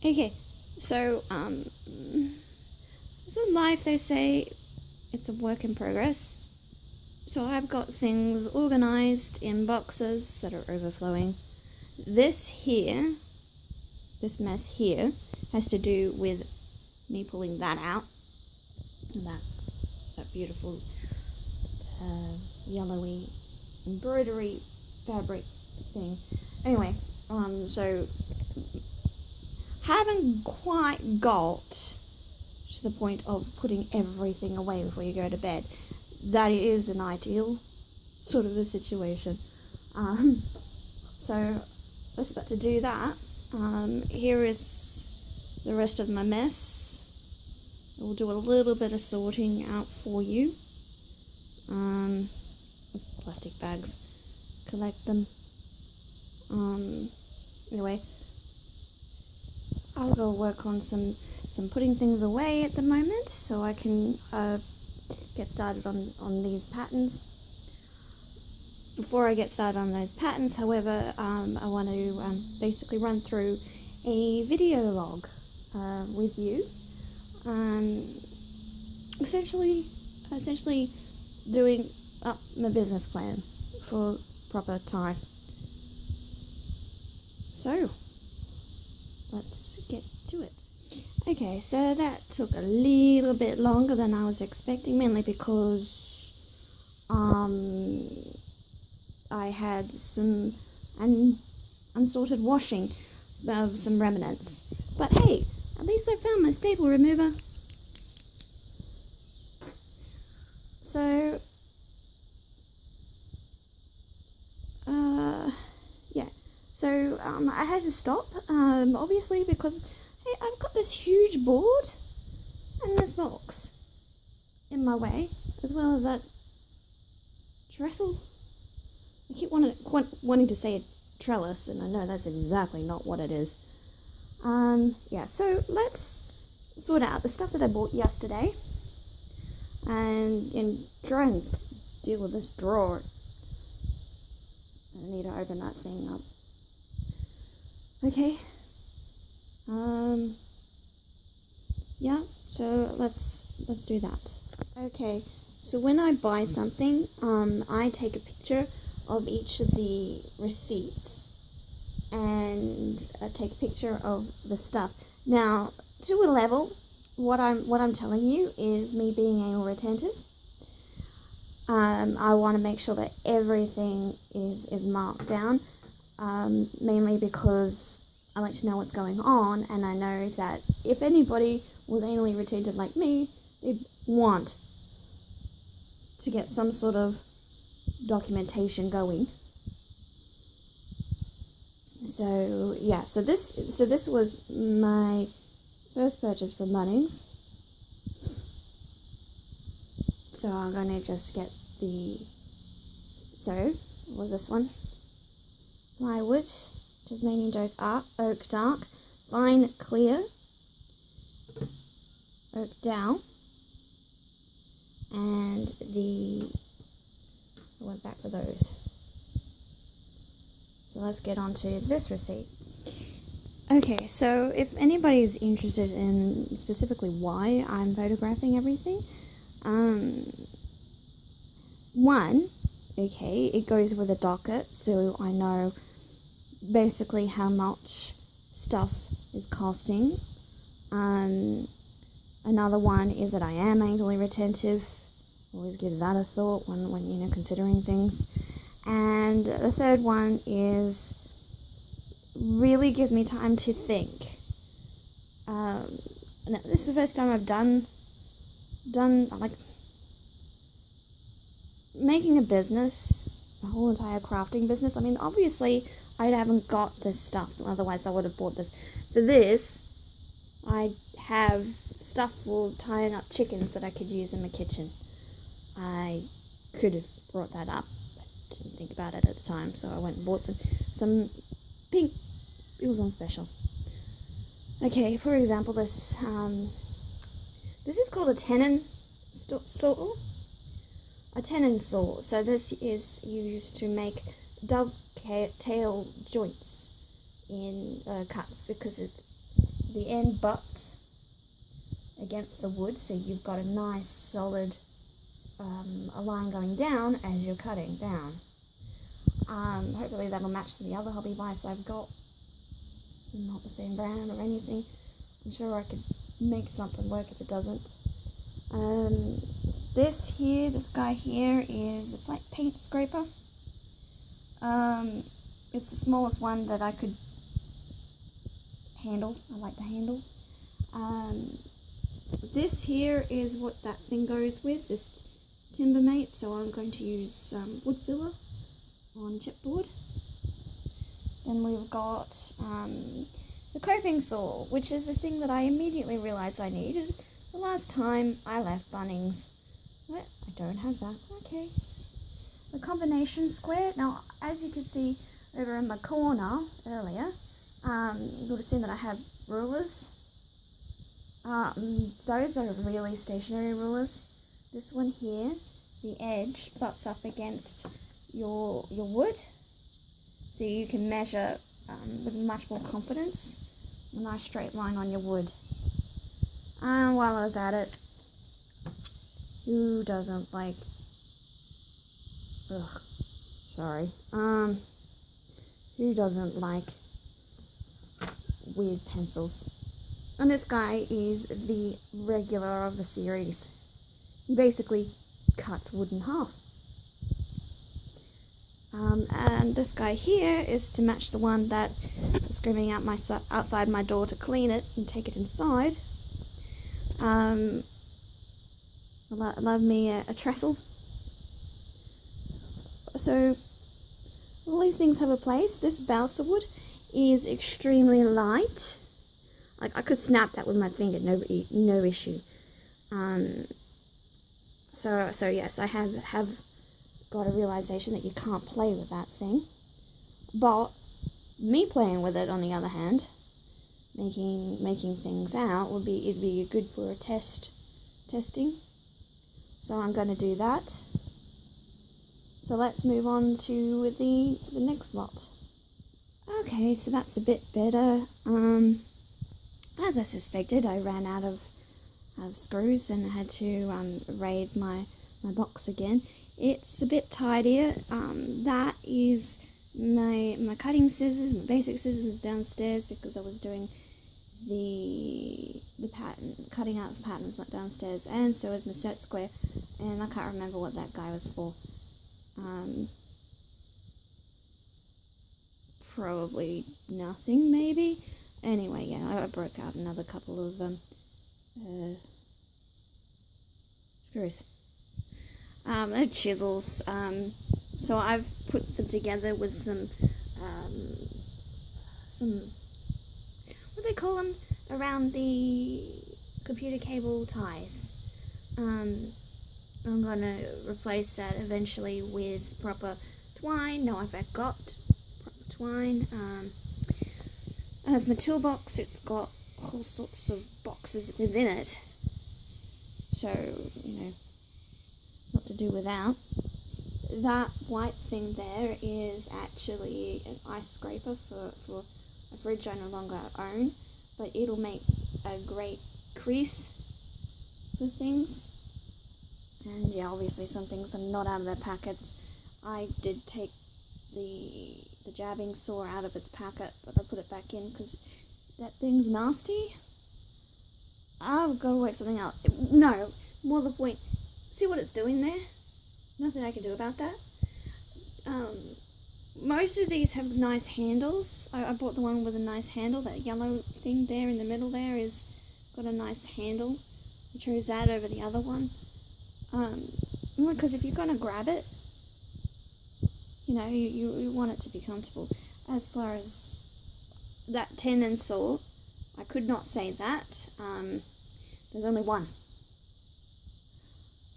Okay, so, in life they say it's a work in progress. So I've got things organized in boxes that are overflowing. This mess here, has to do with me pulling that out. That beautiful yellowy embroidery fabric thing. Anyway, so haven't quite got to the point of putting everything away before you go to bed. That is an ideal sort of a situation. So I was about to do that. Here is the rest of my mess. We'll do a little bit of sorting out for you. There's plastic bags. Collect them. Anyway, I'll go work on some putting things away at the moment, so I can get started on these patterns. Before I get started on those patterns, however, I want to basically run through a video log with you. Essentially doing up my business plan for proper time. So, let's get to it. Okay, so that took a little bit longer than I was expecting, mainly because I had some unsorted washing of some remnants. But hey, at least I found my staple remover. So, yeah. So, I had to stop, obviously, because, hey, I've got this huge board and this box in my way, as well as that trestle. I keep wanting to say a trellis, and I know that's exactly not what it is. Yeah, so let's sort out the stuff that I bought yesterday and try and deal with this drawer. I need to open that thing up. Okay. Yeah, so let's do that. Okay, so when I buy something, I take a picture of each of the receipts and take a picture of the stuff. Now, to a level, what I'm telling you is me being anal retentive. I want to make sure that everything is marked down, mainly because I like to know what's going on, and I know that if anybody was anally retentive like me, they'd want to get some sort of documentation going. So yeah, so this was my first purchase from Bunnings. So I'm gonna just get what was this one? Plywood, Tasmanian oak dark, fine clear, oak down, and I went back for those. So let's get on to this receipt. Okay, so if anybody's interested in specifically why I'm photographing everything, one, okay, it goes with a docket, so I know basically how much stuff is costing. Another one is that I am anally retentive. Always give that a thought when considering things. And the third one is really gives me time to think. And this is the first time I've done like making a business, a whole entire crafting business. I mean, obviously I haven't got this stuff, otherwise I would have bought this. For this, I have stuff for tying up chickens that I could use in my kitchen. I could have brought that up, but didn't think about it at the time, so I went and bought some pink. It was on special. Okay, for example, this is called a tenon saw. A tenon saw. So this is used to make dovetail joints in cuts, because the end butts against the wood, so you've got a nice solid a line going down as you're cutting down. Hopefully that'll match the other hobby vise I've got. Not the same brand or anything. I'm sure I could make something work if it doesn't. This guy here is a paint scraper. It's the smallest one that I could handle. I like the handle. This here is what that thing goes with, this Timbermate, so I'm going to use wood filler on chipboard. Then we've got the coping saw, which is the thing that I immediately realised I needed the last time I left Bunnings. What? I don't have that. Okay. The combination square. Now, as you can see over in my corner earlier, you would have seen that I have rulers. Those are really stationary rulers. This one here, the edge butts up against your wood, so you can measure with much more confidence a nice straight line on your wood. And while I was at it, who doesn't like, who doesn't like weird pencils? And this guy is the regular of the series. He basically cuts wood in half. And this guy here is to match the one that is screaming out outside my door to clean it and take it inside. I love me a trestle. So all these things have a place. This balsa wood is extremely light. Like, I could snap that with my finger, no issue. So yes, I have got a realization that you can't play with that thing. But me playing with it, on the other hand, making things out it'd be good for a testing. So I'm going to do that. So let's move on to the next lot. Okay, so that's a bit better. As I suspected, I ran out of screws and had to raid my box again. It's a bit tidier. That is my cutting scissors, my basic scissors downstairs, because I was doing the pattern, cutting out the patterns not downstairs, and so is my set square, and I can't remember what that guy was for. Probably nothing, maybe. Anyway, yeah, I broke out another couple of screws. Chisels. So I've put them together with some what do they call them around the computer cable ties. I'm gonna replace that eventually with proper twine. Now I've got proper twine. And as my toolbox, it's got all sorts of boxes within it. So, not to do without. That white thing there is actually an ice scraper for a fridge I no longer own, but it'll make a great crease for things. And yeah, obviously some things are not out of their packets. I did take the jabbing saw out of its packet, but I put it back in because that thing's nasty. I've got to work something out. No, more the point. See what it's doing there? Nothing I can do about that. Most of these have nice handles. I bought the one with a nice handle. That yellow thing there in the middle there is got a nice handle. I chose that over the other one. Because if you're gonna grab it, you want it to be comfortable. As far as that tenon saw, I could not say that. There's only one.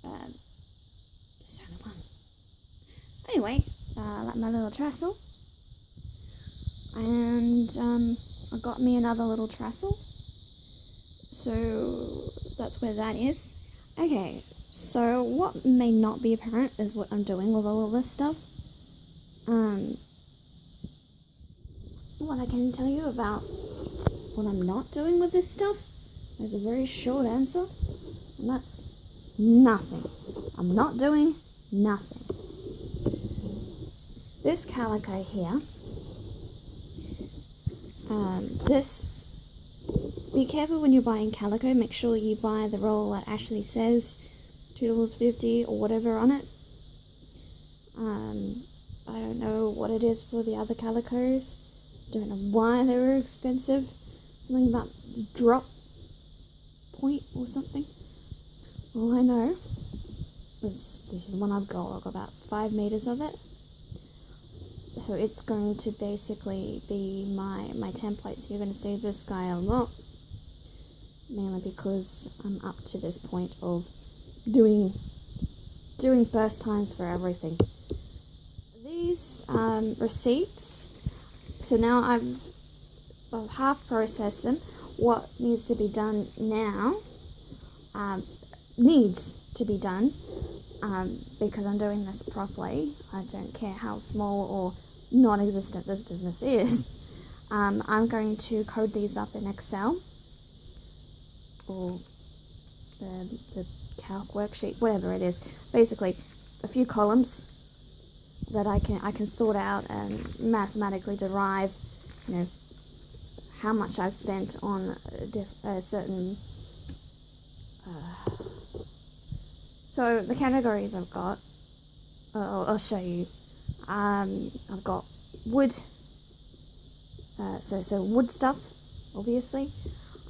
There's only one. Anyway, like my little trestle. And I got me another little trestle. So that's where that is. Okay, so what may not be apparent is what I'm doing with all of this stuff. What I can tell you about what I'm not doing with this stuff? There's a very short answer, and that's nothing. I'm not doing nothing. This calico here, be careful when you're buying calico. Make sure you buy the roll that actually says $2.50 or whatever on it. I don't know what it is for the other calicos. Don't know why they were expensive. Something about the drop point or something. All I know is this is the one I've got. I've got about 5 meters of it. So it's going to basically be my template. So you're going to see this guy a lot. Mainly because I'm up to this point of doing first times for everything. These receipts, so now I've half processed them. What needs to be done now needs to be done because I'm doing this properly. I don't care how small or non-existent this business is. I'm going to code these up in Excel or the calc worksheet, whatever it is. Basically, a few columns that I can sort out and mathematically derive, how much I've spent on a certain. So the categories I've got, I'll show you. I've got wood. So wood stuff, obviously.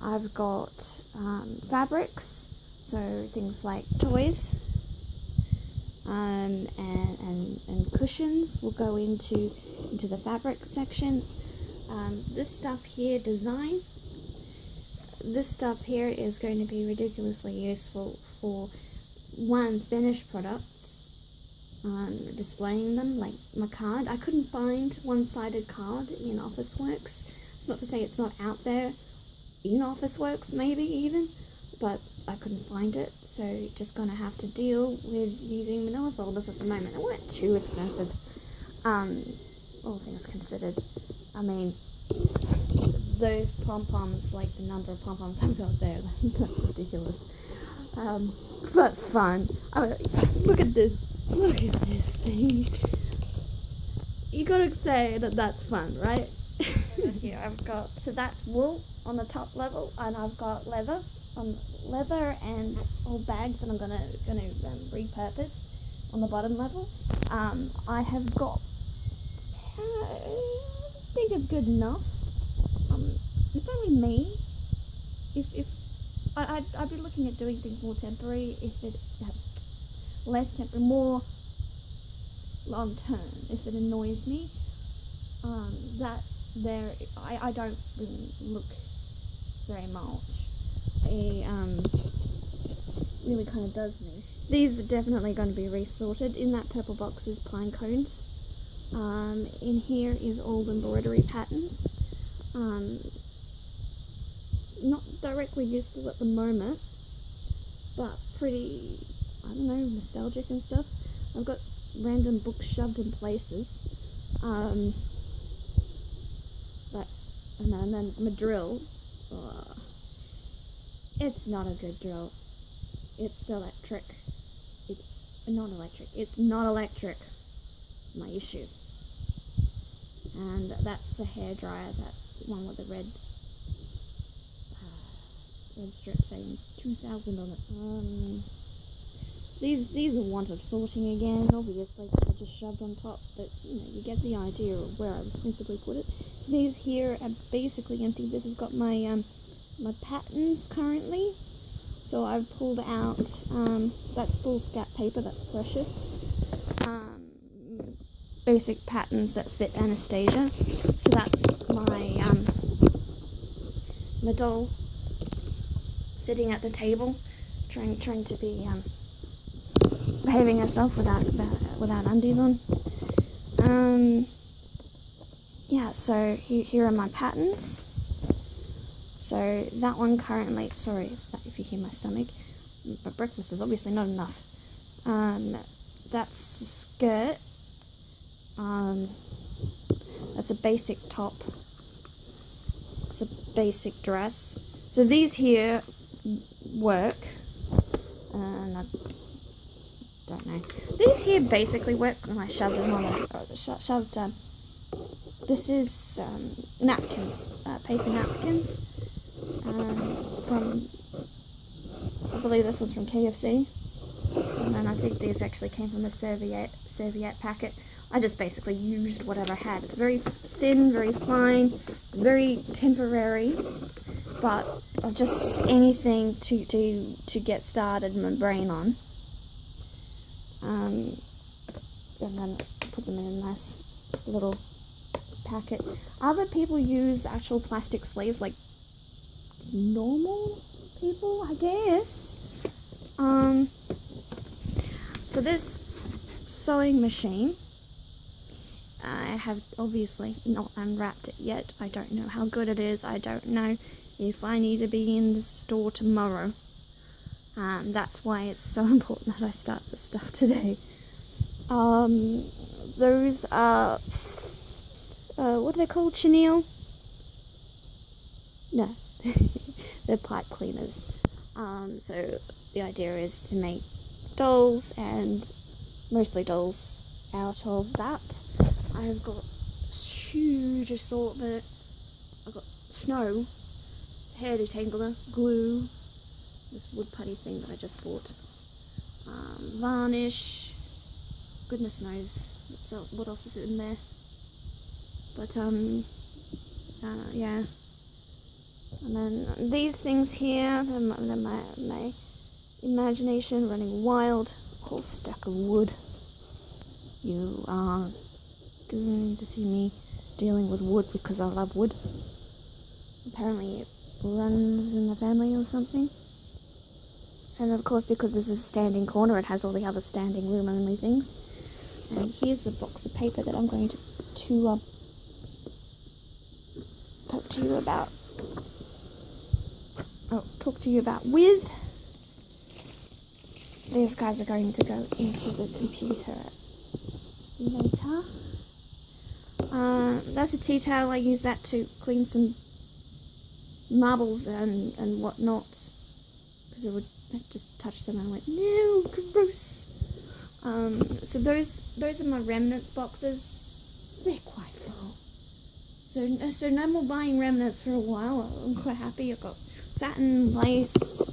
I've got fabrics, so things like toys. And cushions will go into the fabric section. This stuff here, design. This stuff here is going to be ridiculously useful for finished products. Displaying them, like my card. I couldn't find one-sided card in Officeworks. It's not to say it's not out there in Officeworks, maybe even, but I couldn't find it, so just gonna have to deal with using manila folders at the moment. They weren't too expensive, all things considered. I mean, those pom-poms, like the number of pom-poms I've got there, that's ridiculous. But fun. Look at this thing. You gotta say that that's fun, right? Here I've got, so that's wool on the top level, and I've got leather and old bags that I'm gonna repurpose on the bottom level. I have got, I think it's good enough. It's only me. If I'd be looking at doing things more temporary, if it less temporary, more long term. If it annoys me, I don't really look very much. It really kind of does me. These are definitely going to be resorted. In that purple box is pine cones. In here is old embroidery patterns. Not directly useful at the moment, but pretty, I don't know, nostalgic and stuff. I've got random books shoved in places. And then my drill. It's not a good drill. It's electric. It's not electric. It's not electric. It's my issue. And that's the hairdryer, that one with the red strip saying 2000 on it. These are want of sorting again, obviously, because I just shoved on top, but you get the idea of where I was principally put it. These here are basically empty. This has got my my patterns currently, so I've pulled out, that's foolscap paper, that's precious, basic patterns that fit Anastasia. So that's my doll sitting at the table, trying to be behaving herself without undies on. Yeah, so here are my patterns. So that one currently, sorry if you hear my stomach, but breakfast is obviously not enough. That's the skirt. That's a basic top. That's a basic dress. So these here work. I don't know. These here basically work. And I shoved them on. Shoved. This is napkins, paper napkins. From, I believe this was from KFC. And then I think these actually came from a serviette packet. I just basically used whatever I had. It's very thin, very fine, very temporary, but just anything to get started my brain on. And then put them in a nice little packet. Other people use actual plastic sleeves, like normal people, I guess. So this sewing machine, I have obviously not unwrapped it yet. I don't know how good it is. I don't know if I need to be in the store tomorrow. That's why it's so important that I start this stuff today. Those are, what are they called? Chenille? No, they're pipe cleaners. So the idea is to make dolls, and mostly dolls out of that. I've got huge assortment. I've got snow, hair detangler, glue, this wood putty thing that I just bought, varnish, goodness knows what else is in there, but yeah. And then these things here, they're my imagination running wild. Whole stack of wood. You are going to see me dealing with wood because I love wood. Apparently it runs in the family or something. And of course, because this is a standing corner, it has all the other standing room only things. And here's the box of paper that I'm going to talk to you about. With. These guys are going to go into the computer later. That's a tea towel. I use that to clean some marbles and whatnot, because it would just touch them and I went, no, gross. So those are my remnants boxes. They're quite full. So no more buying remnants for a while. I'm quite happy. I've got satin, lace,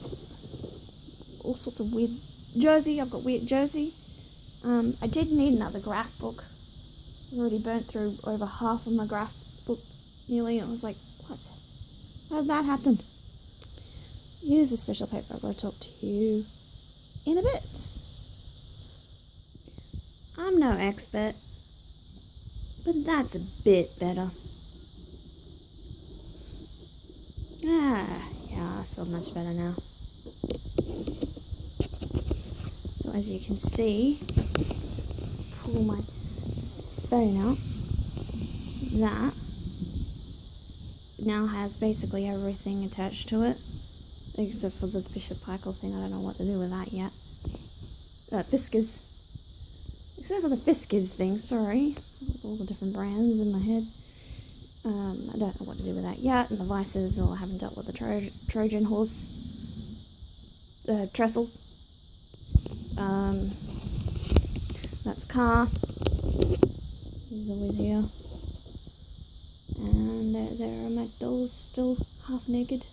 all sorts of weird jersey. I've got weird jersey. I did need another graph book. I've already burnt through over half of my graph book nearly. I was like, what? How did that happen? Here's the special paper. I'm going to talk to you in a bit. I'm no expert, but that's a bit better. Yeah, I feel much better now. So as you can see, just pull my phone out. That now has basically everything attached to it, except for the Fisher-Paykel thing. I don't know what to do with that yet. Fiskars. Except for the Fiskars thing, sorry. All the different brands in my head. I don't know what to do with that yet. And the vices, or I haven't dealt with the Trojan horse trestle. That's car. He's always here. And there are my dolls still half naked.